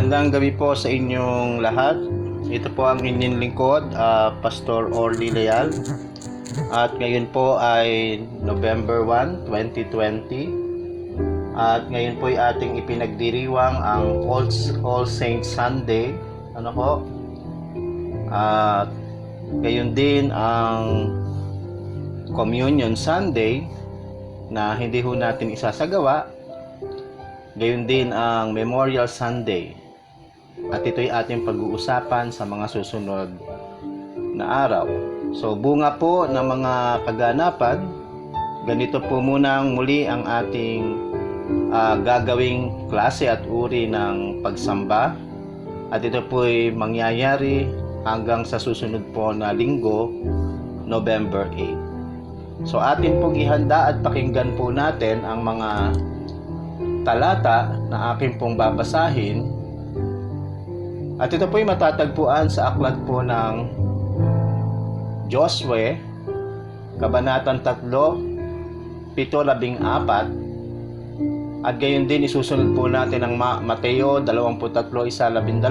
Magandang gabi po sa inyong lahat. Ito po ang inyong lingkod, Pastor Orly Leal. At ngayon po ay November 1, 2020. At ngayon po ay ating ipinagdiriwang ang All Saints Sunday. Ano po? At ngayon din ang Communion Sunday na hindi ho natin isasagawa. Gayon din ang Memorial Sunday. At ito'y ating pag-uusapan sa mga susunod na araw. So bunga po ng mga kaganapan, ganito po munang muli ang ating gagawing klase at uri ng pagsamba. At ito po'y mangyayari hanggang sa susunod po na linggo, November 8. So atin pong ihanda at pakinggan po natin ang mga talata na akin pong babasahin. At ito po'y matatagpuan sa aklat po ng Josue, Kabanatang 3, 7-14. At gayon din isusunod po natin ang Mateo 23:1-12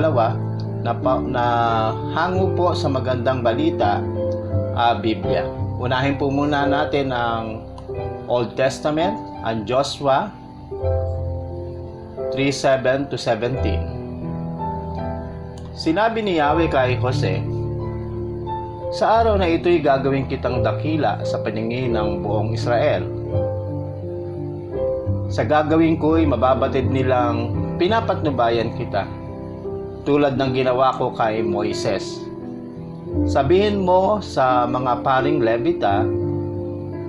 na hango po sa magandang balita, Biblia. Unahin po muna natin ang Old Testament, ang Joshua 3:7-17. Sinabi ni Yahweh kay Jose, "Sa araw na ito'y gagawin kitang dakila sa paningin ng buong Israel. Sa gagawin ko'y mababatid nilang pinapatnubayan kita, tulad ng ginawa ko kay Moises. Sabihin mo sa mga paring Levita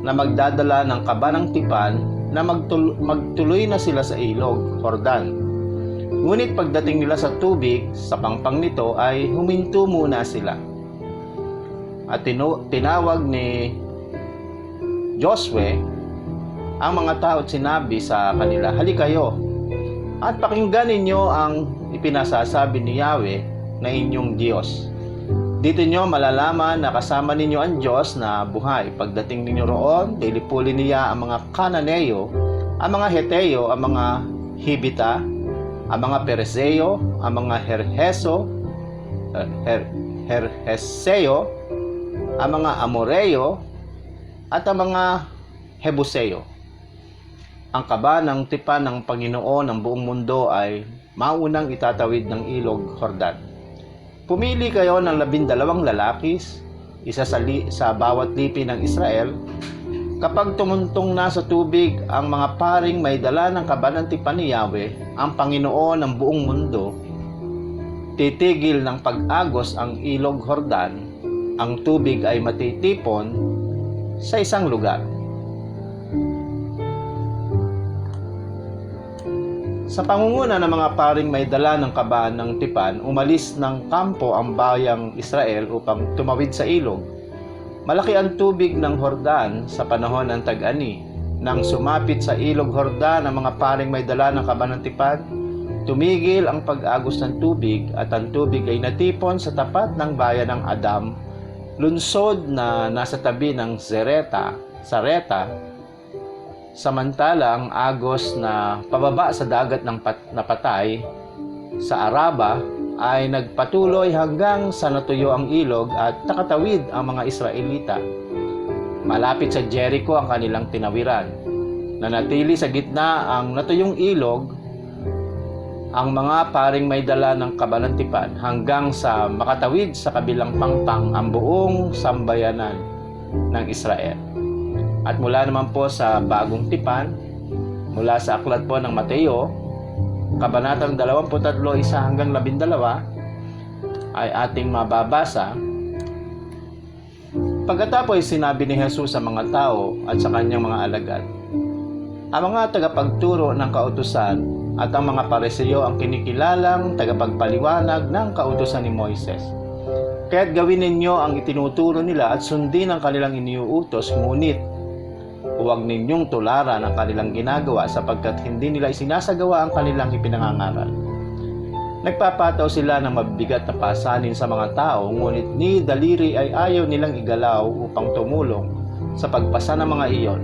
na magdadala ng kaba ng tipan na magtuloy na sila sa ilog, Jordan. Ngunit pagdating nila sa tubig, sa pangpang nito ay huminto muna sila." At tinawag ni Josue ang mga tao at sinabi sa kanila, "Halika kayo at pakinggan ninyo ang ipinasasabi ni Yahweh na inyong Diyos. Dito nyo malalaman na kasama ninyo ang Diyos na buhay. Pagdating ninyo roon, lilipulin niya ang mga Kananeo, ang mga Heteo, ang mga Hibita, ang mga Pereseo, ang mga Herheseo, ang mga Amoreo, at ang mga Hebuseo. Ang kaba ng tipan ng Panginoon ng buong mundo ay maunang itatawid ng ilog Jordan. Pumili kayo ng 12 lalaki, isa sa bawat lipi ng Israel. Kapag tumuntong na sa tubig ang mga paring may dala ng kaba ng tipan ni Yahweh, ang Panginoon ng buong mundo, titigil ng pag-agos ang ilog Jordan. Ang tubig ay matitipon sa isang lugar." Sa pangunguna ng mga paring may dala ng kaba ng tipan, umalis ng kampo ang bayang Israel upang tumawid sa ilog. Malaki ang tubig ng Jordan sa panahon ng tag-ani. Nang sumapit sa ilog Jordan ang mga paring may dala ng kaba ng tipan, tumigil ang pag-agos ng tubig at ang tubig ay natipon sa tapat ng bayan ng Adam, lunsod na nasa tabi ng Sareta. Samantala ang agos na pababa sa dagat ng napatay sa Araba ay nagpatuloy hanggang sa natuyo ang ilog at nakatawid ang mga Israelita. Malapit sa Jericho ang kanilang tinawiran. Nanatili sa gitna ang natuyong ilog ang mga paring may dala ng kaba ng tipan hanggang sa makatawid sa kabilang pangpang ang buong sambayanan ng Israel. At mula naman po sa bagong tipan, mula sa aklat po ng Mateo, Kabanatang 23:1-12 ay ating mababasa. Pagkatapos sinabi ni Jesus sa mga tao at sa kanyang mga alagad, "Ang mga tagapagturo ng kautusan at ang mga Pariseo ang kinikilalang tagapagpaliwanag ng kautusan ni Moises. Kaya't gawin ninyo ang itinuturo nila at sundin ang kanilang iniuutos, ngunit huwag ninyong tularan ang kanilang ginagawa sapagkat hindi nila isinasagawa ang kanilang ipinangangaral. Nagpapataw sila ng mabibigat na pasanin sa mga tao, ngunit ni daliri ay ayaw nilang igalaw upang tumulong sa pagpasa ng mga iyon.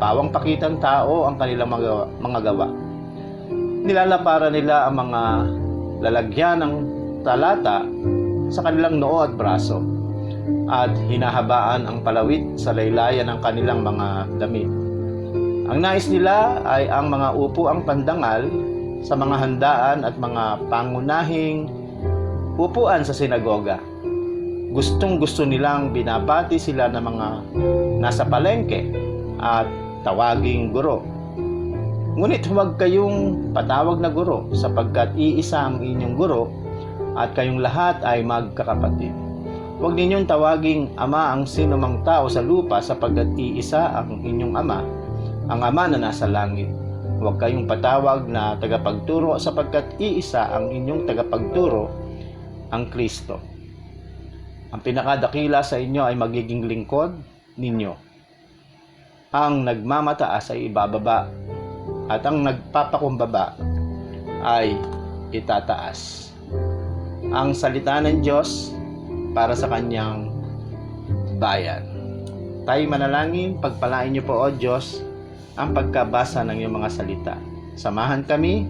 Pawang pakitang tao ang kanilang mga gawa. Nilalaparan nila ang mga lalagyan ng talata sa kanilang noo at braso at hinahabaan ang palawit sa laylayan ng kanilang mga damit. Ang nais nila ay ang mga upuang pandangal sa mga handaan at mga pangunahing upuan sa sinagoga. Gustong-gusto nilang binabati sila ng mga nasa palengke at tawaging guro. Ngunit huwag kayong patawag na guro sapagkat iisa ang inyong guro at kayong lahat ay magkakapatid. Huwag ninyong tawaging ama ang sinumang tao sa lupa sapagkat iisa ang inyong ama, ang Ama na nasa langit. Huwag kayong patawag na tagapagturo sapagkat iisa ang inyong tagapagturo, ang Kristo. Ang pinakadakila sa inyo ay magiging lingkod ninyo. Ang nagmamataas ay ibababa at ang nagpapakumbaba ay itataas. Ang salita ng Diyos para sa kanyang bayan. Tayo manalangin, pagpalain niyo po, O Diyos, ang pagkabasa ng iyong mga salita. Samahan kami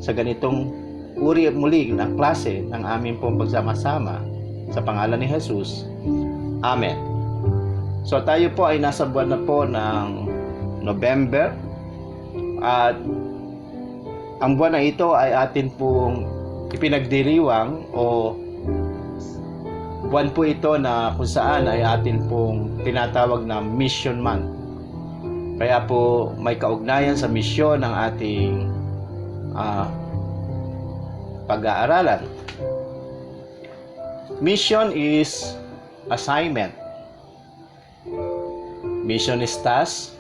sa ganitong uri at muli ng klase ng aming pong pagsama-sama sa pangalan ni Jesus. Amen. So tayo po ay nasa buwan na po ng November at ang buwan na ito ay atin pong ipinagdiriwang o buwan po ito na kung saan ay atin pong tinatawag na Mission Month. Kaya po may kaugnayan sa misyon ng ating pag-aaralan. Mission is assignment. Mission is task.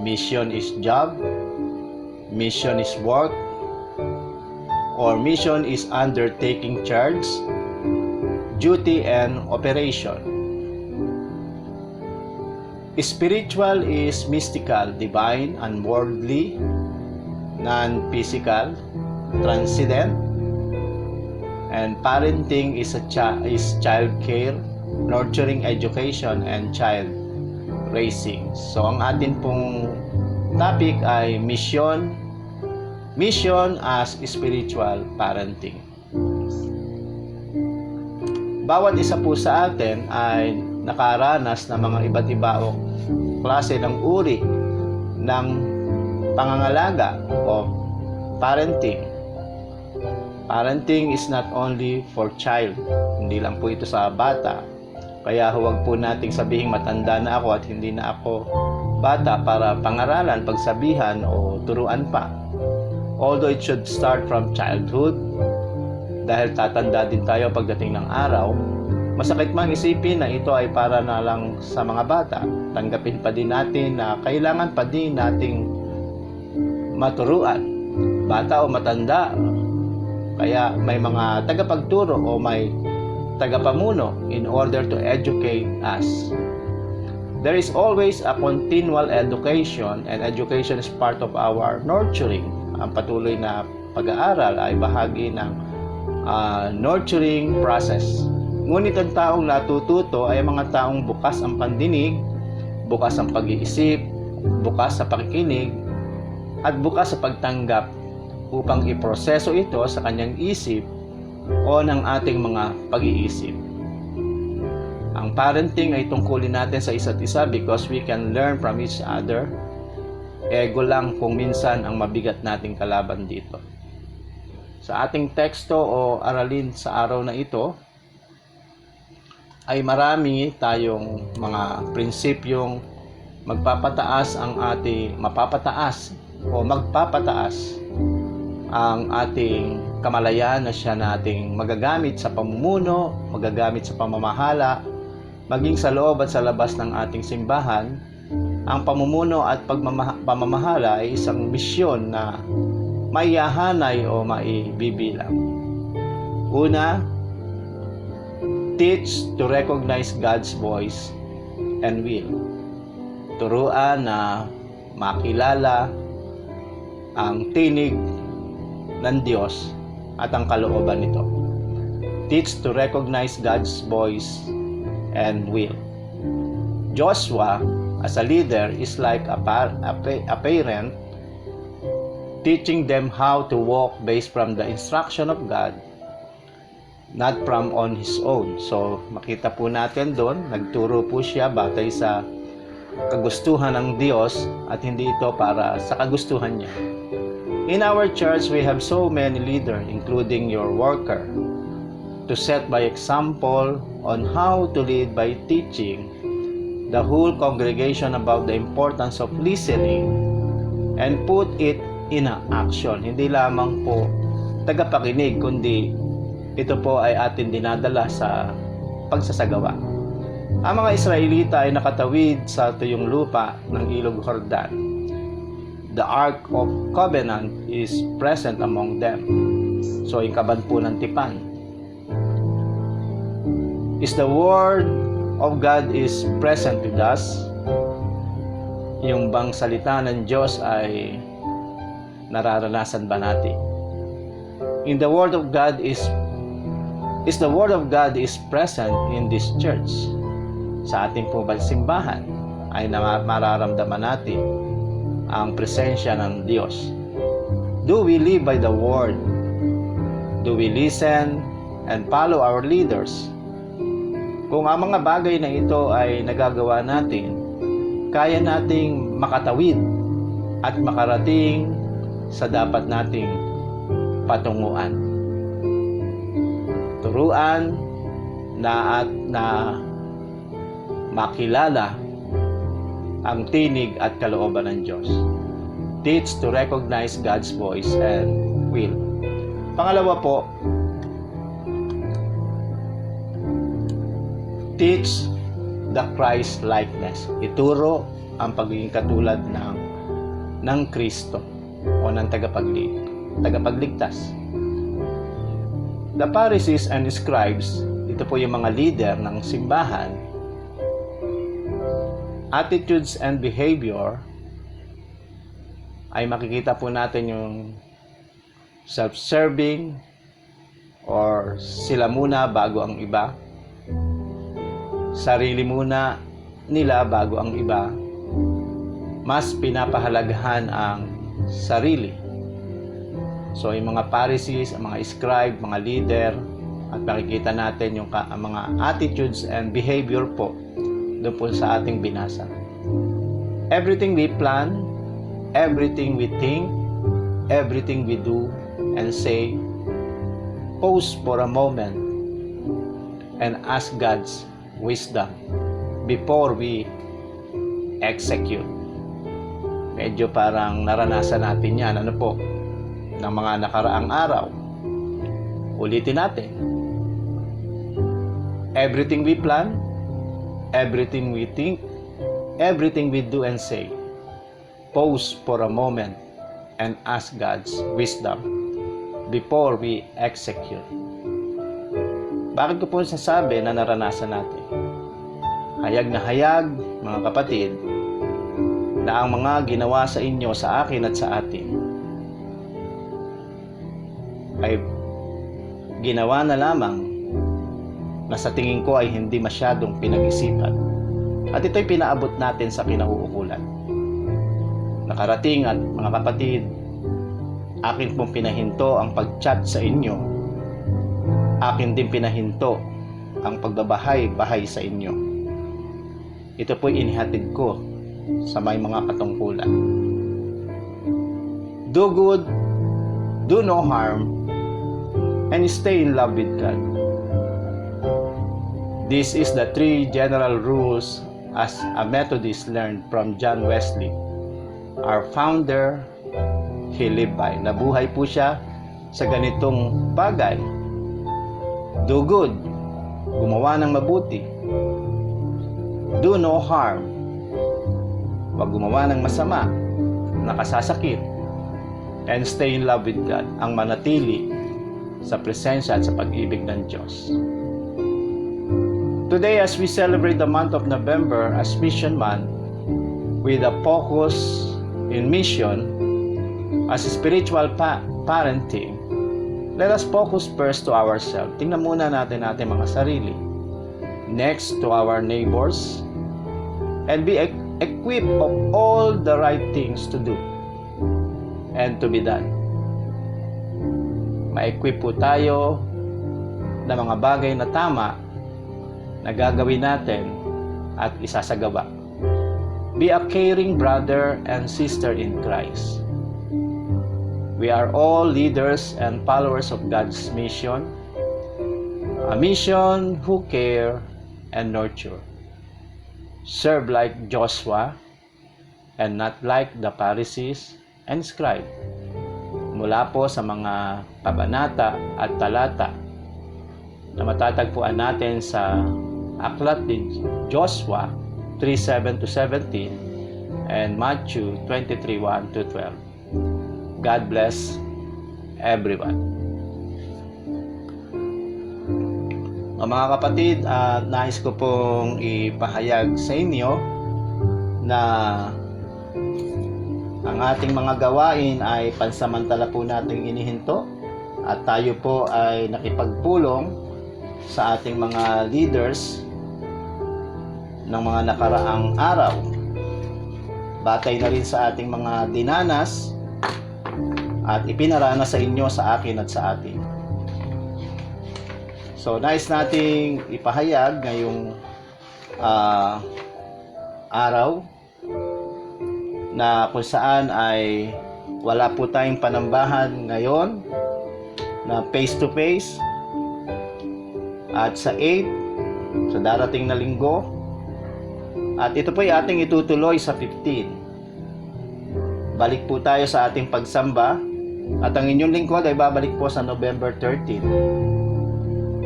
Mission is job. Mission is work. Or mission is undertaking charge, duty, and operation. Spiritual is mystical, divine, unworldly, non-physical, transcendent, and parenting is child care, nurturing, education, and child raising. So ang atin pong topic ay mission as spiritual parenting. Bawat isa po sa atin ay nakaranas ng mga iba't ibang klase ng uri ng pangangalaga o parenting. Parenting is not only for child. Hindi lang po ito sa bata. Kaya huwag po nating sabihing matanda na ako at hindi na ako bata para pangaralan, pagsabihan o turuan pa. Although it should start from childhood, dahil tatanda din tayo pagdating ng araw, masakit man isipin na ito ay para na lang sa mga bata. Tanggapin pa din natin na kailangan pa din nating maturuan, bata o matanda. Kaya may mga tagapagturo o may tagapamuno in order to educate us. There is always a continual education, and education is part of our nurturing. Ang patuloy na pag-aaral ay bahagi ng nurturing process. Ngunit ang taong natututo ay mga taong bukas ang pandinig, bukas ang pag-iisip, bukas sa pakikinig, at bukas sa pagtanggap upang iproseso ito sa kanyang isip o ng ating mga pag-iisip. Ang parenting ay tungkulin natin sa isa't isa because we can learn from each other. Ego lang kung minsan ang mabigat nating kalaban dito. Sa ating teksto o aralin sa araw na ito, ay marami tayong mga prinsipyong mapapataas ang ating kamalayan na siya nating magagamit sa pamumuno, magagamit sa pamamahala, maging sa loob at sa labas ng ating simbahan. Ang pamumuno at pamamahala ay isang misyon na maihahanay o maibibilang. Una, teach to recognize God's voice and will. Turuan na makilala ang tinig ng Diyos at ang kalooban nito. Teach to recognize God's voice and will. Joshua, as a leader, is like a parent teaching them how to walk based from the instruction of God, not from on his own. So, makita po natin doon, nagturo po siya batay sa kagustuhan ng Diyos at hindi ito para sa kagustuhan niya. In our church, we have so many leaders, including your worker, to set by example on how to lead by teaching the whole congregation about the importance of listening and put it in action. Hindi lamang po tagapakinig, kundi ito po ay atin dinadala sa pagsasagawa. Ang mga Israelita ay nakatawid sa tuyong lupa ng Ilog Jordan. The Ark of Covenant is present among them. So, yung kaban po ng tipan. Is the Word of God is present with us? Yung bang salita ng Diyos ay nararanasan ba natin? In the Word of God is the Word of God is present in this church? Sa ating po simbahan ay mararamdaman natin ang presensya ng Diyos. Do we live by the Word? Do we listen and follow our leaders? Kung ang mga bagay na ito ay nagagawa natin, kaya nating makatawid at makarating sa dapat nating patunguan. Turuan na makilala ang tinig at kalooban ng Diyos. Teach to recognize God's voice and will. Pangalawa po, teach the Christ likeness. Ituro ang pagiging katulad ng Kristo o ng tagapagligtas. The Pharisees and scribes, ito po yung mga leader ng simbahan, attitudes and behavior, ay makikita po natin yung self-serving or sila muna bago ang iba, sarili muna nila bago ang iba, mas pinapahalagahan ang sarili. So, yung mga Pharisees, ang mga scribe, mga leader, at makikita natin yung mga attitudes and behavior po doon po sa ating binasa. Everything we plan, everything we think, everything we do and say, pause for a moment and ask God's wisdom before we execute. Medyo parang naranasan natin yan, ano po, ng mga nakaraang araw. Ulitin natin. Everything we plan, everything we think, everything we do and say, pause for a moment and ask God's wisdom before we execute. Bakit ko po sasabi na naranasan natin? Hayag na hayag, mga kapatid, na ang mga ginawa sa inyo, sa akin at sa atin, ay ginawa na lamang na sa tingin ko ay hindi masyadong pinag-isipan. At ito'y pinaabot natin sa kinauukulan. Nakarating at mga kapatid, akin pong pinahinto ang pag-chat sa inyo. Akin din pinahinto ang pagbabahay-bahay sa inyo. Ito po'y inihatid ko sa may mga katungkulan. Do good, do no harm, and stay in love with God. This is the 3 general rules as a Methodist learned from John Wesley, our founder. He lived by. Nabuhay po siya sa ganitong bagay. Do good, gumawa ng mabuti. Do no harm, wag gumawa ng masama, nakasasakit. And stay in love with God, ang manatili sa presensya at sa pag-ibig ng Diyos. Today, as we celebrate the month of November as Mission Month, with a focus in mission as spiritual parenting, let us focus first to ourselves. Tingnan muna natin ating mga sarili. Next to our neighbors, and be equipped of all the right things to do. and to be done. Ma-equip po tayo ng mga bagay na tama na gagawin natin at isasagawa. Be a caring brother and sister in Christ. We are all leaders and followers of God's mission, a mission who care and nurture. Serve like Joshua and not like the Pharisees and scribe. Mula po sa mga kabanata at talata na matatagpuan natin sa aklat ni Joshua 3:7-17 and Matthew 23:1-12. God bless everyone. Mga kapatid, nais ko pong ipahayag sa inyo na ang ating mga gawain ay pansamantala po nating inihinto at tayo po ay nakipagpulong sa ating mga leaders ng mga nakaraang araw. Batay na rin sa ating mga dinanas at ipinaranas sa inyo, sa akin at sa atin. So, nais nating ipahayag ngayong araw na kung saan ay wala po tayong panambahan ngayon na face-to-face at sa 8 sa darating na linggo, at ito po ay ating itutuloy sa 15. Balik po tayo sa ating pagsamba at ang inyong lingkod ay babalik po sa November 13.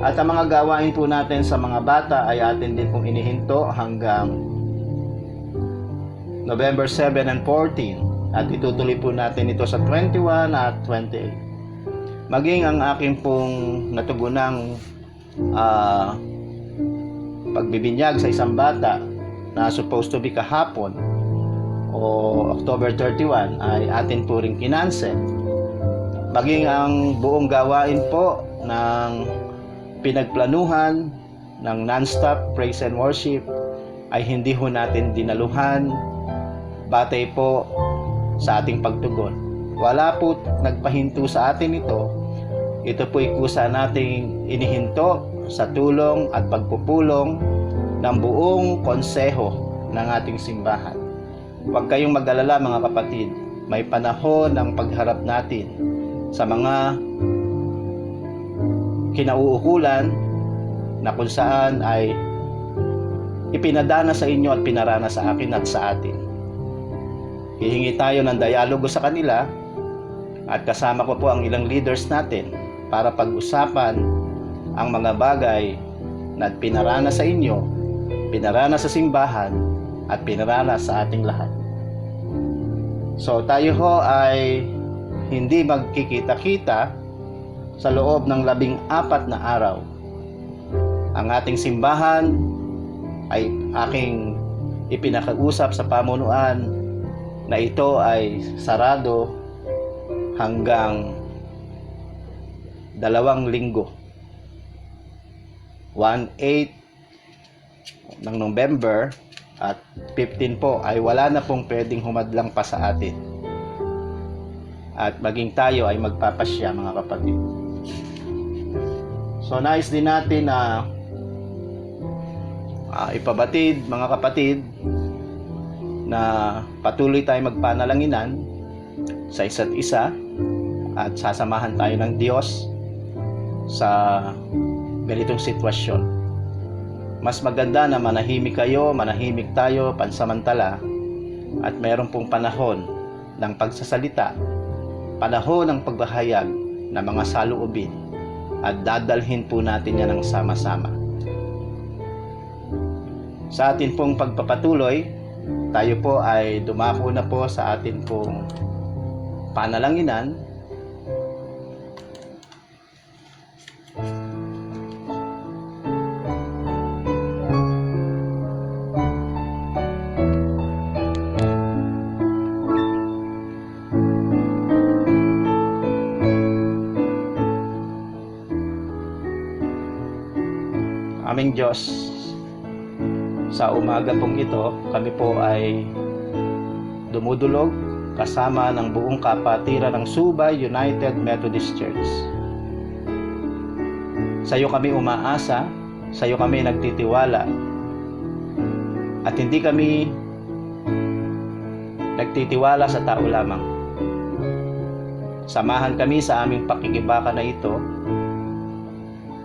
At ang mga gawain po natin sa mga bata ay atin din pong inihinto hanggang November 7 and 14. At itutuloy po natin ito sa 21 at 28. Maging ang aking pong natugunang pagbibinyag sa isang bata na supposed to be kahapon o October 31 ay atin po rin kinansel. Maging ang buong gawain po ng pinagplanuhan ng non-stop praise and worship ay hindi ho natin dinaluhan batay po sa ating pagtugon. Wala po nagpahinto sa atin ito. Ito po kusa nating inihinto sa tulong at pagpupulong ng buong konseho ng ating simbahan. Huwag kayong mag-alala mga kapatid, may panahon ng pagharap natin sa mga kinauukulan na kung saan ay ipinadana sa inyo at pinarana sa akin at sa atin. Hihingi tayo ng dialogo sa kanila at kasama ko po ang ilang leaders natin para pag-usapan ang mga bagay na pinarana sa inyo, pinarana sa simbahan at pinarana sa ating lahat. So tayo ho ay hindi magkikita-kita sa loob ng 14 na araw. Ang ating simbahan ay aking ipinakausap sa pamunuan na ito ay sarado hanggang 2 linggo. 1/8 ng November at 15 po ay wala na pong pwedeng humadlang pa sa atin. At maging tayo ay magpapasya mga kapatid. So nais din natin na ipabatid mga kapatid na patuloy tayong magpanalanginan sa isa't isa at sasamahan tayo ng Diyos sa ganitong sitwasyon. Mas maganda na manahimik kayo, manahimik tayo pansamantala at meron pong panahon ng pagsasalita, panahon ng pagbahayag ng mga saloobin at dadalhin po natin yan ng sama-sama. Sa atin pong pagpapatuloy, tayo po ay dumako na po sa atin pong panalanginan. Aming Diyos, sa umaga pong ito, kami po ay dumudulog kasama ng buong kapatiran ng Subay United Methodist Church. Sa iyo kami umaasa, sa iyo kami nagtitiwala, at hindi kami nagtitiwala sa tao lamang. Samahan kami sa aming pakikibaka na ito.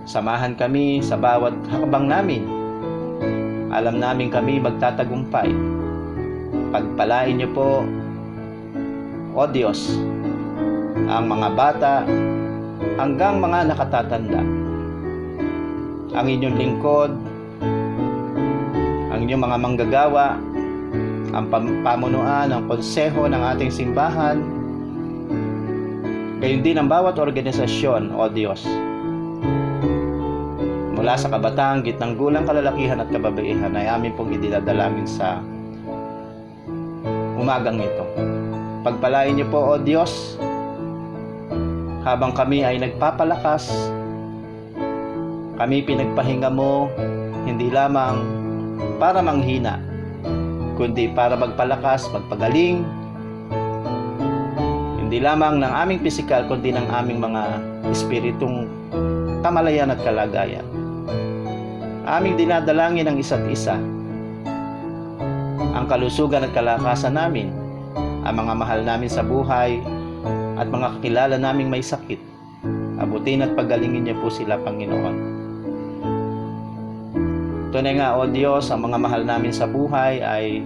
Samahan kami sa bawat hakbang namin. Alam namin kami magtatagumpay. Pagpalain niyo po, O Diyos, ang mga bata hanggang mga nakatatanda. Ang inyong lingkod, ang inyong mga manggagawa, ang pamunuan, ang konseho ng ating simbahan, gayon din ang bawat organisasyon, O Diyos. Mula sa kabataan, gitnang gulang, kalalakihan at kababaihan ay amin pong idinadalangin sa umagang ito. Pagpalain niyo po, O Diyos, habang kami ay nagpapalakas, kami pinagpahinga mo, hindi lamang para manghina, kundi para magpalakas, magpagaling, hindi lamang ng aming pisikal, kundi ng aming mga espiritong kamalayan at kalagayan. Aming dinadalangin ang isa't isa, ang kalusugan at kalakasan namin, ang mga mahal namin sa buhay, at mga kakilala naming may sakit. Abutin at pagalingin niyo po sila, Panginoon. Tunay nga, O Diyos, ang mga mahal namin sa buhay ay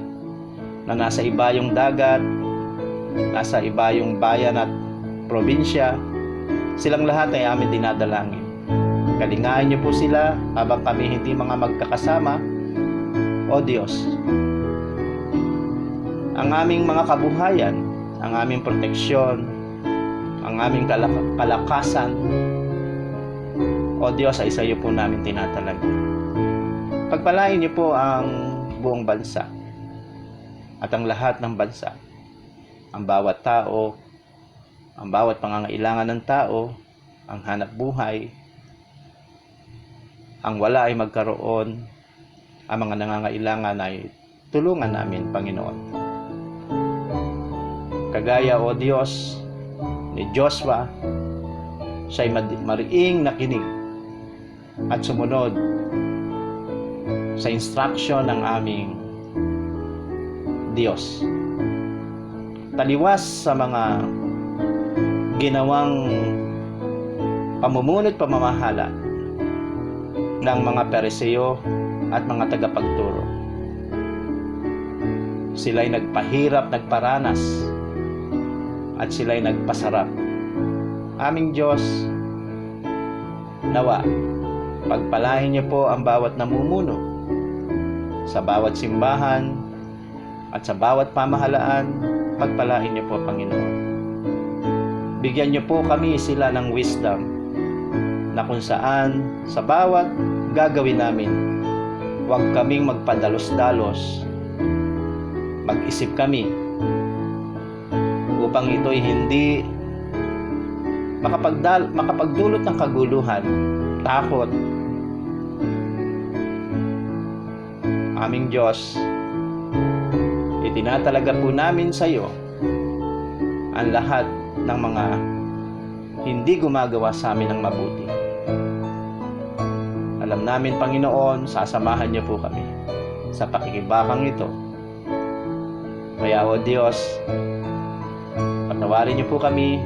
na nasa ibayong dagat, nasa ibayong bayan at probinsya, silang lahat ay amin dinadalangin. Kalingain niyo po sila habang kami hindi mga magkakasama, O Diyos. Ang aming mga kabuhayan, ang aming proteksyon, ang aming kalakasan, O Diyos, ay sa iyo po namin tinatalaga. Pagpalain niyo po ang buong bansa at ang lahat ng bansa, ang bawat tao, ang bawat pangangailangan ng tao, ang hanap buhay, ang wala ay magkaroon, ang mga nangangailangan ay tulungan namin, Panginoon. Kagaya, O Diyos, ni Joshua, siya'y mariing nakinig at sumunod sa instruction ng aming Diyos. Taliwas sa mga ginawang pamumuno't pamamahala ng mga Pariseo at mga tagapagturo. Sila'y nagpahirap, nagparanas, at sila'y nagpasarap. Aming Diyos, nawa, pagpalain niyo po ang bawat namumuno sa bawat simbahan at sa bawat pamahalaan. Pagpalain niyo po, Panginoon. Bigyan niyo po kami sila ng wisdom na kung saan sa bawat gagawin namin, huwag kaming magpadalos-dalos. Mag-isip kami upang ito'y hindi makapagdulot ng kaguluhan, takot. Aming Diyos, itinatalaga po namin sa iyo ang lahat ng mga hindi gumagawa sa amin ng mabuti. Alam namin, Panginoon, sasamahan niyo po kami sa pakikibakang ito. Kaya, O Diyos, patawarin niyo po kami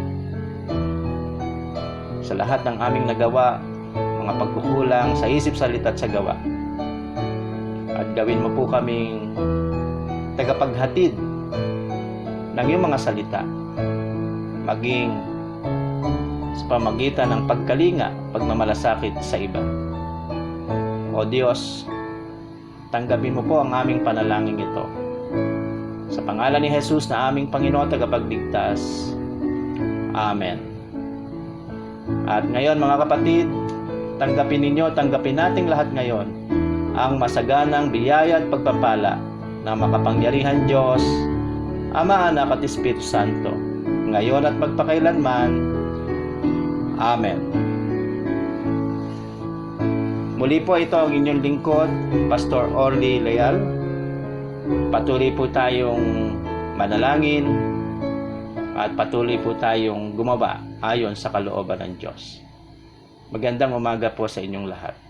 sa lahat ng aming nagawa, mga pagkukulang sa isip, salita at sa gawa. At gawin mo po kaming tagapaghatid ng iyong mga salita, maging sa pamagitan ng pagkalinga, pagmamalasakit sa iba. O Diyos, tanggapin mo po ang aming panalangin ito. Sa pangalan ni Jesus na aming Panginoon tagapagligtas. Amen. At ngayon, mga kapatid, tanggapin nating lahat ngayon ang masaganang biyaya at pagpapala ng makapangyarihan Diyos, Ama, Anak at Espiritu Santo, ngayon at magpakailanman. Amen. Muli po, ito ang inyong lingkod, Pastor Orly Leal. Patuloy po tayong manalangin at patuloy po tayong gumawa ayon sa kalooban ng Diyos. Magandang umaga po sa inyong lahat.